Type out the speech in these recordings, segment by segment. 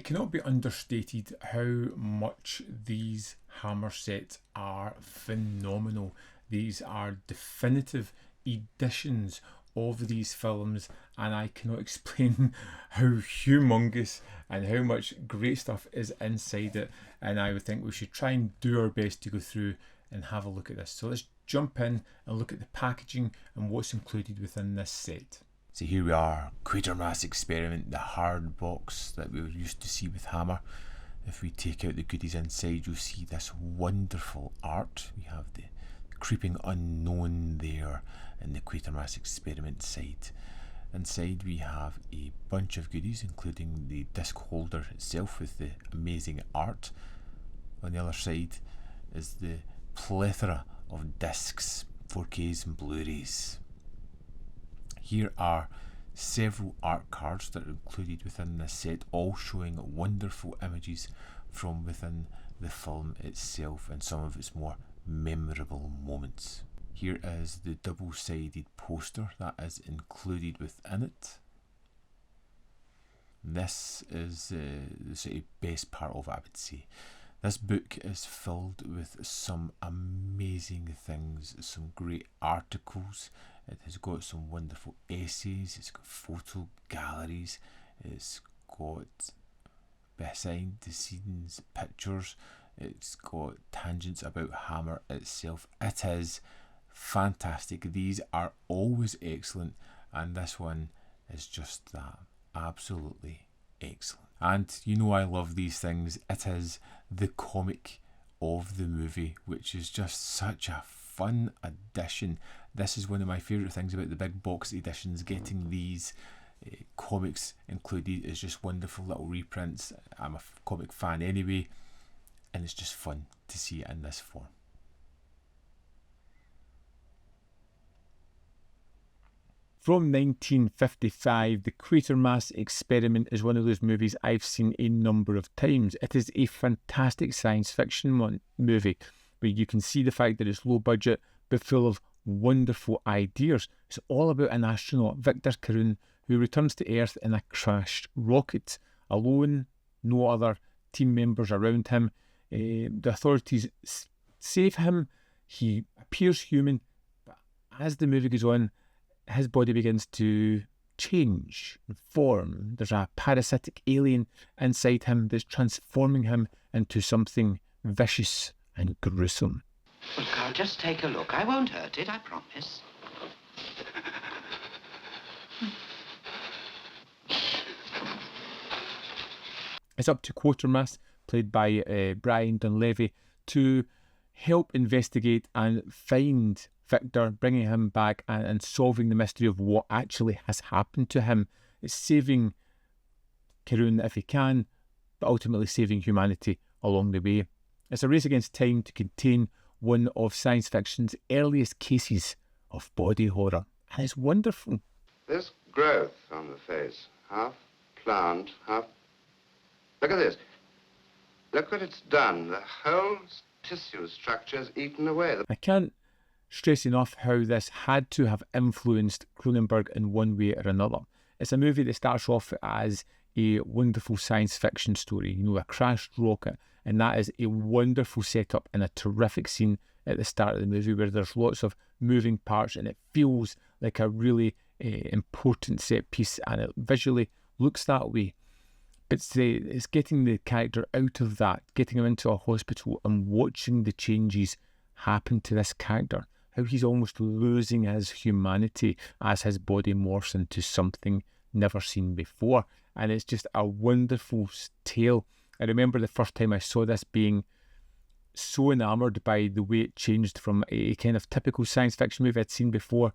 It cannot be understated how much these Hammer sets are phenomenal. These are definitive editions of these films, and I cannot explain how humongous and how much great stuff is inside it, and I would think we should try and do our best to go through and have a look at this. So let's jump in and look at the packaging and what's included within this set. So here we are, Quatermass Experiment, the hard box that we were used to see with Hammer. If we take out the goodies inside, you'll see this wonderful art. We have the creeping unknown there in the Quatermass Experiment side. Inside we have a bunch of goodies, including the disc holder itself with the amazing art. On the other side is the plethora of discs, 4Ks and Blu-rays. Here are several art cards that are included within this set, all showing wonderful images from within the film itself and some of its more memorable moments. Here is the double-sided poster that is included within it. This is the sort of best part of it, I would say. This book is filled with some amazing things, some great articles. It has got some wonderful essays, it's got photo galleries, it's got behind the scenes pictures, it's got tangents about Hammer itself. It is fantastic. These are always excellent, and this one is just that, absolutely excellent. And you know I love these things. It is the comic of the movie, which is just such a fun addition. This is one of my favourite things about the big box editions. Getting these comics included is just wonderful little reprints. I'm a comic fan anyway, and it's just fun to see it in this form. From 1955, The Quatermass Experiment is one of those movies I've seen a number of times. It is a fantastic science fiction movie where you can see the fact that it's low budget but full of wonderful ideas. It's all about an astronaut, Victor Carun, who returns to Earth in a crashed rocket. Alone, no other team members around him. The authorities save him. He appears human, but as the movie goes on, his body begins to change and form. There's a parasitic alien inside him that's transforming him into something vicious and gruesome. Well, Carl, just take a look. I won't hurt it, I promise. It's up to Quatermass, played by Brian Donlevy, to help investigate and find Victor, bringing him back and solving the mystery of what actually has happened to him. It's saving Carun if he can, but ultimately saving humanity along the way. It's a race against time to contain one of science fiction's earliest cases of body horror, and it's wonderful. This growth on the face, half plant, half... Look at this. Look what it's done. The whole tissue structure is eaten away. I can't stress enough how this had to have influenced Cronenberg in one way or another. It's a movie that starts off as a wonderful science fiction story, you know, a crashed rocket, and that is a wonderful setup and a terrific scene at the start of the movie where there's lots of moving parts and it feels like a really important set piece, and it visually looks that way. But it's getting the character out of that, getting him into a hospital and watching the changes happen to this character, how he's almost losing his humanity as his body morphs into something never seen before. And it's just a wonderful tale. I remember the first time I saw this being so enamoured by the way it changed from a kind of typical science fiction movie I'd seen before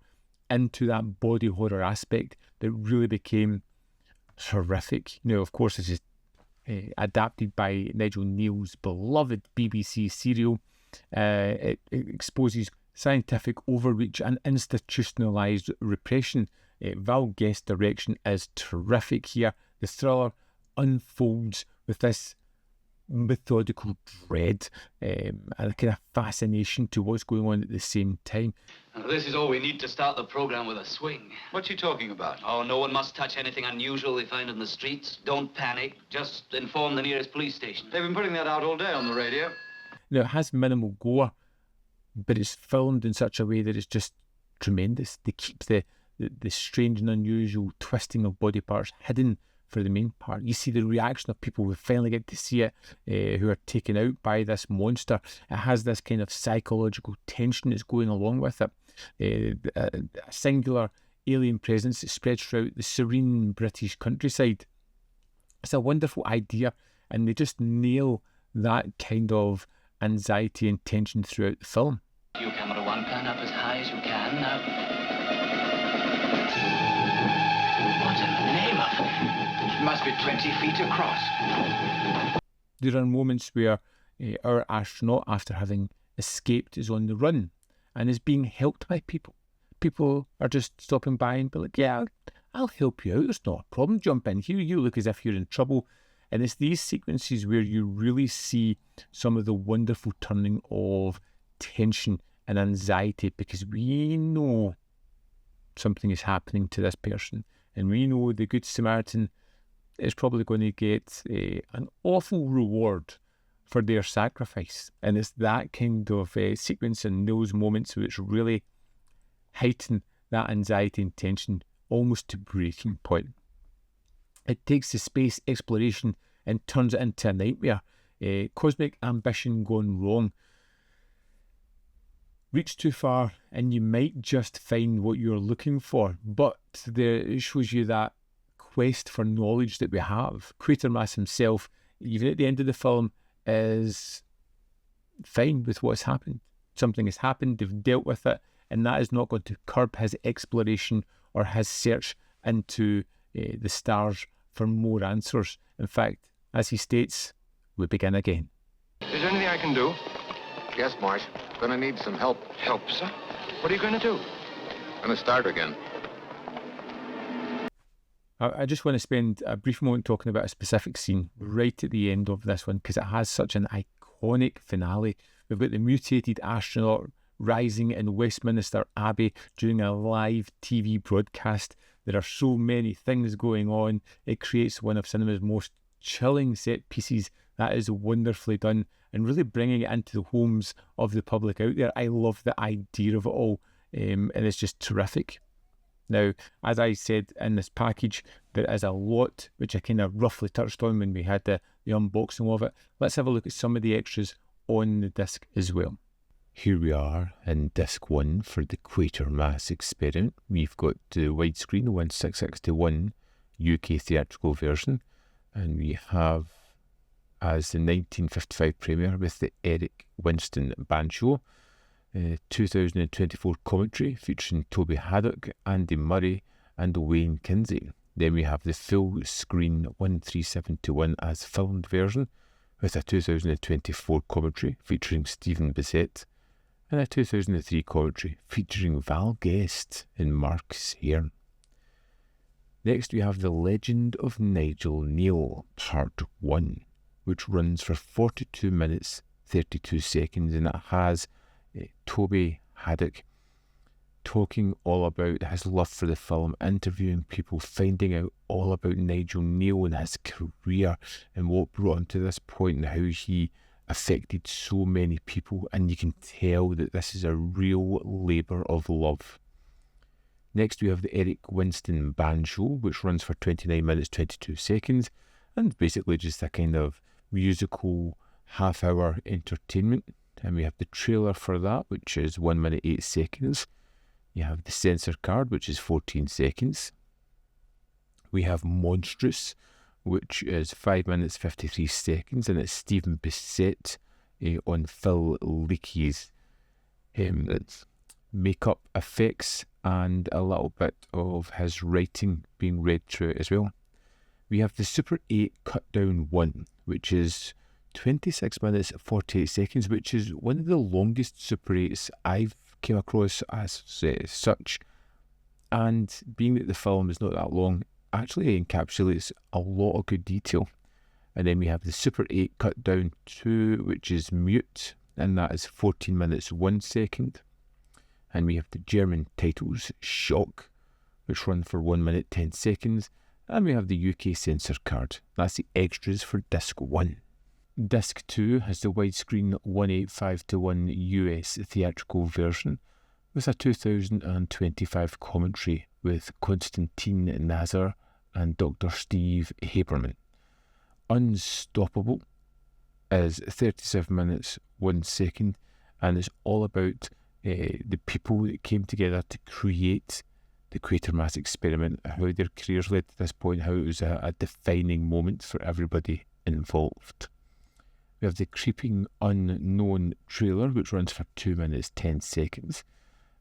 into that body horror aspect that really became horrific. You know, of course, this is adapted by Nigel Kneale's beloved BBC serial. It exposes scientific overreach and institutionalised repression. Val Guest's direction is terrific here. The thriller unfolds with this methodical dread and a kind of fascination to what's going on at the same time. This is all we need to start the program with a swing. What's he talking about? Oh, no one must touch anything unusual they find in the streets. Don't panic. Just inform the nearest police station. They've been putting that out all day on the radio. Now, it has minimal gore, but it's filmed in such a way that it's just tremendous. They keep the strange and unusual twisting of body parts hidden for the main part. You see the reaction of people who finally get to see it, who are taken out by this monster. It has this kind of psychological tension that's going along with it. A singular alien presence that spreads throughout the serene British countryside. It's a wonderful idea, and they just nail that kind of anxiety and tension throughout the film. You camera one, plan up as high as you can. Now, what in the name of... It must be 20 feet across. There are moments where our astronaut, after having escaped, is on the run and is being helped by people. People are just stopping by and be like, yeah, I'll help you out. There's not a problem. Jump in here. You look as if you're in trouble. And it's these sequences where you really see some of the wonderful turning of tension and anxiety, because we know something is happening to this person. And we know the Good Samaritan is probably going to get an awful reward for their sacrifice. And it's that kind of sequence and those moments which really heighten that anxiety and tension almost to breaking point. It takes the space exploration and turns it into a nightmare. Cosmic ambition gone wrong. Reach too far and you might just find what you're looking for, but it shows you that quest for knowledge that we have. Quatermass himself, even at the end of the film, is fine with what's happened. Something has happened, they've dealt with it, and that is not going to curb his exploration or his search into the stars for more answers. In fact, as he states, we begin again. Is there anything I can do? Yes, Marsh. Gonna need some help. Help, sir? What are you going to do? Gonna start again. I just want to spend a brief moment talking about a specific scene right at the end of this one, because it has such an iconic finale. We've got the mutated astronaut rising in Westminster Abbey during a live TV broadcast. There are so many things going on. It creates one of cinema's most chilling set pieces. That is wonderfully done, and really bringing it into the homes of the public out there. I love the idea of it all, and it's just terrific. Now, as I said in this package, there is a lot which I kind of roughly touched on when we had the unboxing of it. Let's have a look at some of the extras on the disc as well. Here we are in disc 1 for the Quatermass Experiment. We've got the widescreen 16:1 UK theatrical version, and we have as the 1955 premiere with the Eric Winston Band Show. 2024 commentary featuring Toby Haddock, Andy Murray and Wayne Kinsey. Then we have the full screen 13721 as filmed version with a 2024 commentary featuring Stephen Bissett and a 2003 commentary featuring Val Guest and Mark Sairn. Next we have The Legend of Nigel Kneale Part 1, which runs for 42 minutes 32 seconds, and it has Toby Haddock talking all about his love for the film, interviewing people, finding out all about Nigel Kneale and his career and what brought him to this point and how he affected so many people, and you can tell that this is a real labour of love. Next we have the Eric Winston Band Show, which runs for 29 minutes 22 seconds and basically just a kind of musical half-hour entertainment. And we have the trailer for that, which is 1 minute 8 seconds. You have the censor card, which is 14 seconds. We have Monstrous, which is 5 minutes 53 seconds, and it's Stephen Bissett on Phil Leakey's makeup effects and a little bit of his writing being read through it as well. We have the Super 8 Cut Down 1, which is 26 minutes 48 seconds, which is one of the longest Super 8s I've came across as such. And being that the film is not that long, actually encapsulates a lot of good detail. And then we have the Super 8 cut down 2, which is mute, and that is 14 minutes 1 second. And we have the German titles, Shock, which run for 1 minute 10 seconds. And we have the UK censor card. That's the extras for disc 1. Disc 2 has the widescreen 185:1 US theatrical version with a 2025 commentary with Konstantin Nazar and Dr. Steve Haberman. Unstoppable is 37 minutes 1 second, and it's all about the people that came together to create the Quatermass Experiment, how their careers led to this point, how it was a defining moment for everybody involved. We have the Creeping Unknown trailer, which runs for 2 minutes 10 seconds.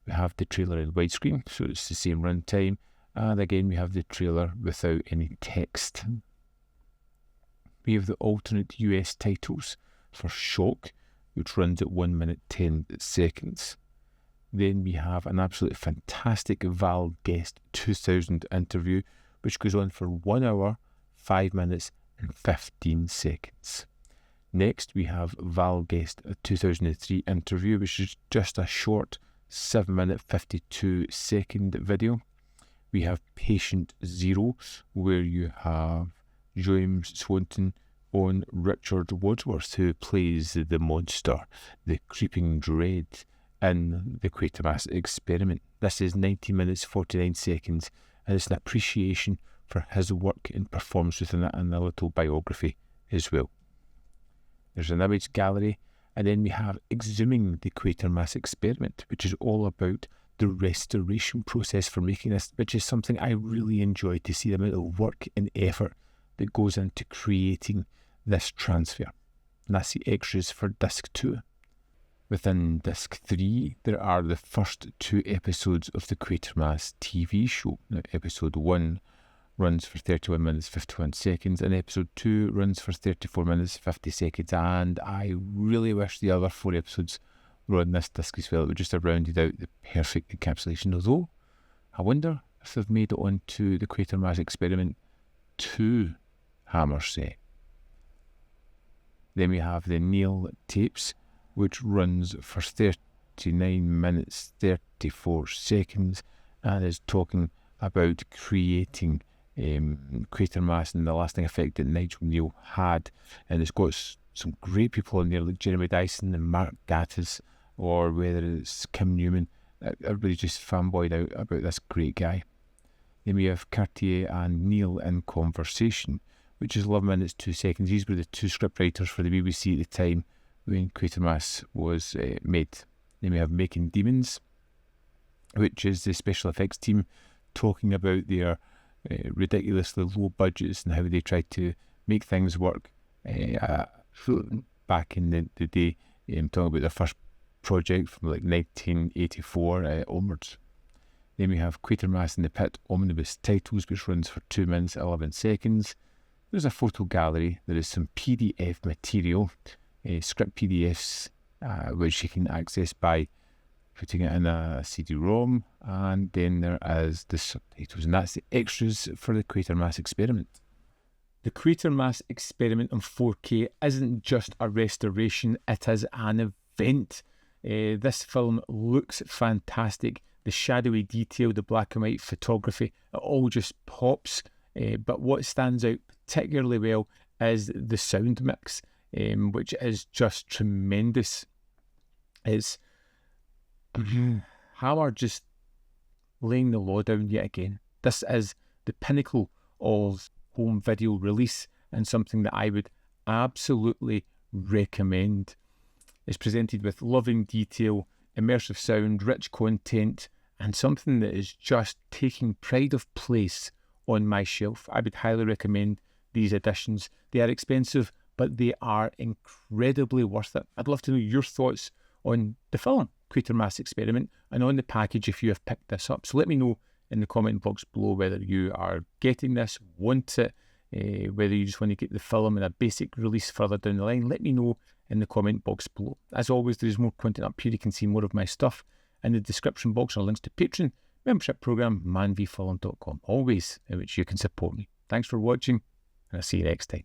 We have the trailer in widescreen, so it's the same runtime. And again, we have the trailer without any text. We have the alternate US titles for Shock, which runs at 1 minute 10 seconds. Then we have an absolutely fantastic Val Guest 2000 interview, which goes on for 1 hour, 5 minutes and 15 seconds. Next, we have Val Guest, a 2003 interview, which is just a short 7 minute 52 second video. We have Patient Zero, where you have James Swanton on Richard Wadsworth, who plays the monster, the creeping dread, in the Quatermass Experiment. This is 19 minutes 49 seconds, and it's an appreciation for his work and performance within it, and a little biography as well. There's an image gallery, and then we have Exhuming the Quatermass Experiment, which is all about the restoration process for making this, which is something I really enjoy, to see the amount of work and effort that goes into creating this transfer. And that's the extras for disc 2. Within disc 3, there are the first 2 episodes of the Quatermass TV show. Now, episode 1 runs for 31 minutes 51 seconds, and episode 2 runs for 34 minutes 50 seconds, and I really wish the other 4 episodes were on this disc as well. It would just have rounded out the perfect encapsulation, although I wonder if they've made it onto the Quatermass Experiment 2 hammer set. Then we have the Kneale tapes, which runs for 39 minutes 34 seconds, and is talking about creating Quatermass and the lasting effect that Nigel Kneale had. And it's got some great people in there, like Jeremy Dyson and Mark Gatiss, or whether it's Kim Newman. Everybody just fanboyed out about this great guy. Then we have Cartier and Kneale in conversation, which is 11 minutes 2 seconds. These were the 2 scriptwriters for the BBC at the time when Quatermass was made. Then we have Making Demons, which is the special effects team talking about their ridiculously low budgets and how they tried to make things work back in the day, talking about their first project from like 1984 onwards. Then we have Quatermass in the Pit Omnibus titles, which runs for 2 minutes 11 seconds. There's a photo gallery. There is some PDF material, script PDFs, which you can access by putting it in a CD-ROM, and then there is the subtitles, and that's the extras for the Quatermass Experiment. The Quatermass Experiment on 4K isn't just a restoration, it is an event. This film looks fantastic. The shadowy detail, the black and white photography, it all just pops. But what stands out particularly well is the sound mix, which is just tremendous. It's Hammer just laying the law down yet again. This is the pinnacle of home video release, and something that I would absolutely recommend. It's presented with loving detail, immersive sound, rich content, and something that is just taking pride of place on my shelf. I would highly recommend these editions. They are expensive, but they are incredibly worth it. I'd love to know your thoughts on the film Quatermass Experiment and on the package if you have picked this up. So let me know in the comment box below whether you are getting this, want it, whether you just want to get the film in a basic release further down the line. Let me know in the comment box below. As always, there is more content up here. You can see more of my stuff. In the description box are links to Patreon, membership program, manvfilm.com, always in which you can support me. Thanks for watching, and I'll see you next time.